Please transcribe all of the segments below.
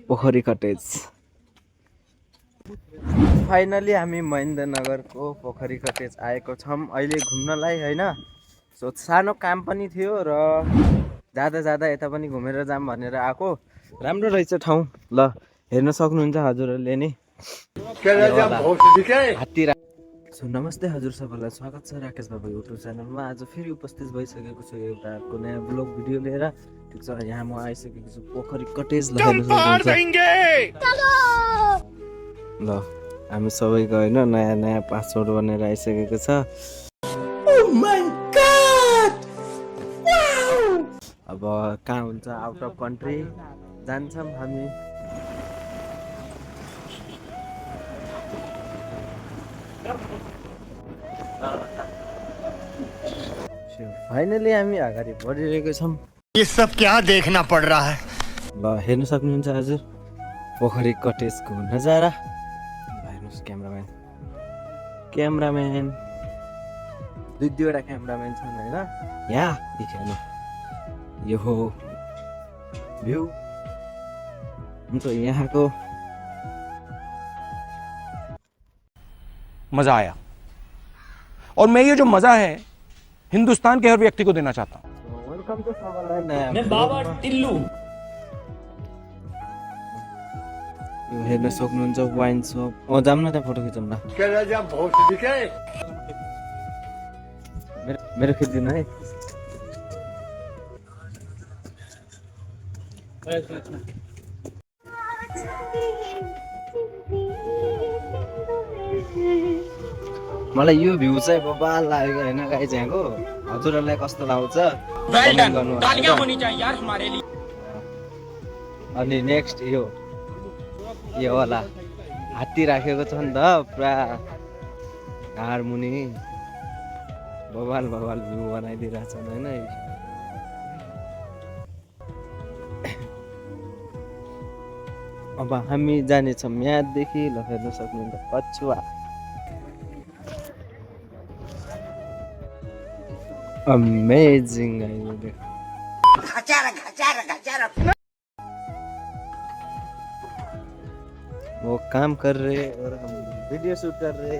पोखरी cottage. Finally हामी महेन्द्रनगरको पोखरी कटेज आएको छौँ अहिले घुम्नलाई होइन। सो सानो काम पनि थियो र जाँदा जाँदा यता पनि घुमेर जाऊँ भनेर आएको। राम्रो रहेछ ठाउँ। ल हेर्न सक्नुहुन्छ हजुरहरूले नि। सो नमस्ते हजुर सबैलाई स्वागत छ राकेश बाबु युट्युब च्यानलमा। आज फेरि उपस्थित भइसकेको छु एउटा अर्को नयाँ ब्लग भिडियो लिएर। ठिक छ, यहाँ म आइसकेको छु पोखरी कटेज। ल हामी सबैको होइन नयाँ नयाँ पासवर्ड बनेर आइसकेको छ। अब कहाँ हुन्छ आउट अफ कन्ट्री जान्छौँ हामी। फाइनली हामी अगाडि बढिरहेको छौँ। ये सब क्या देखना पड़ रहा है। ल हेर्न सक्नुहुन्छ हजुर पोखरी कटेजको नजारा। हेर्नुहोस् क्यामराम्यान दुईवटा क्यामराम्यान छन् होइन। यहाँ देखिहाल्नु यो हो भ्यू। हुन्छ यहाँको मजा आया और मैं ये जो मजा है हिंदुस्तान के हर व्यक्ति को देना चाहता हूँ। वेलकम टू सबैलाई नयाँ मैं बाबा टिल्लू। यो हेर्न सक्नुहुन्छ वाइन सप। जाऊँ न त्यहाँ फोटो खिचौँ न। मेरो खिचिदिनु है। मलाई यो भ्यू चाहिँ बबाल लाग्यो होइन गाइस। यहाँको हजुरहरूलाई कस्तो लाग्छ कमेन्ट गर्नु होला। अनि नेक्स्ट यो होला हात्ती राखेको छ नि त पुरा घाड मुनि बबाल भ्यू बनाइदिरहेको छन् होइन। अब हामी जानेछौँ यहाँदेखि। ल हेर्न सक्नुहुन्छ कछुवा। अमेजिङ। वो काम कर रहे और हम वीडियो शूट कर रहे।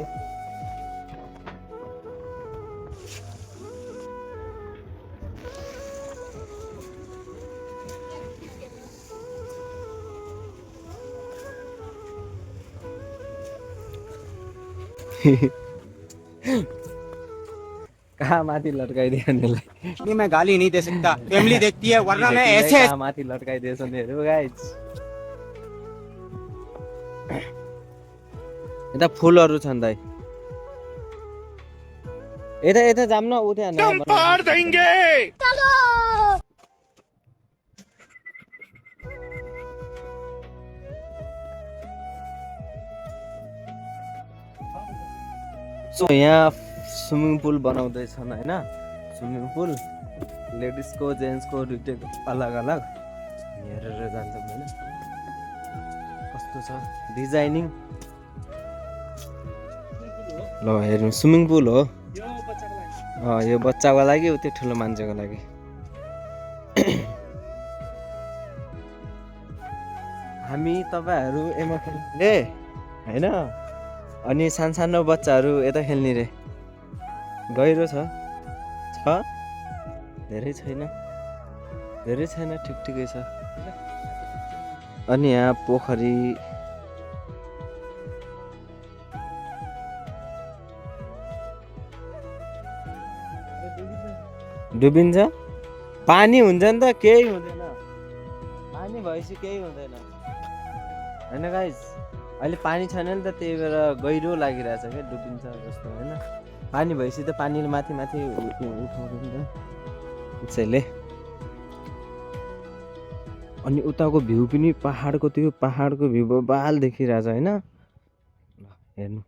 कहाँ माथि लटकाइदिएलाई। मैं गाली नहीं दे सकता, फैमिली देखती है वरना मैं ऐसे माथि लटकाइदिएछ नि हेर्नु गाइस। यता फुलहरू छन् दाइ। यता जाम न उठ्या तुम पार देंगे। सो यहाँ स्विमिङ पुल बनाउँदैछन् होइन। स्विमिङ पुल लेडिजको जेन्ट्सको दुइटैको अलग अलग हेरेर जान्छौँ होइन कस्तो छ डिजाइनिङ। ल हेर्नु स्विमिङ पुल हो। यो बच्चाको लागि उतै ठुलो मान्छेको लागि। हामी तपाईँहरू एमा खेल्ने होइन। अनि सानो बच्चाहरू यता खेल्ने रे। गहिरो छ धेरै छैन ठिकै छ। अनि यहाँ पोखरी डुबिन्छ। पानी हुन्छ नि त केही हुँदैन। पानी भएपछि केही हुँदैन होइन गाइस। अहिले पानी छैन नि त त्यही भएर गहिरो लागिरहेछ क्या डुबिन्छ जस्तो होइन। पानी भएपछि त पानीले माथि उठाउँछ नि त त्यसैले। अनि उताको भ्यू पनि पहाडको भ्यू बबाल देखिरहेछ होइन। हेर्नु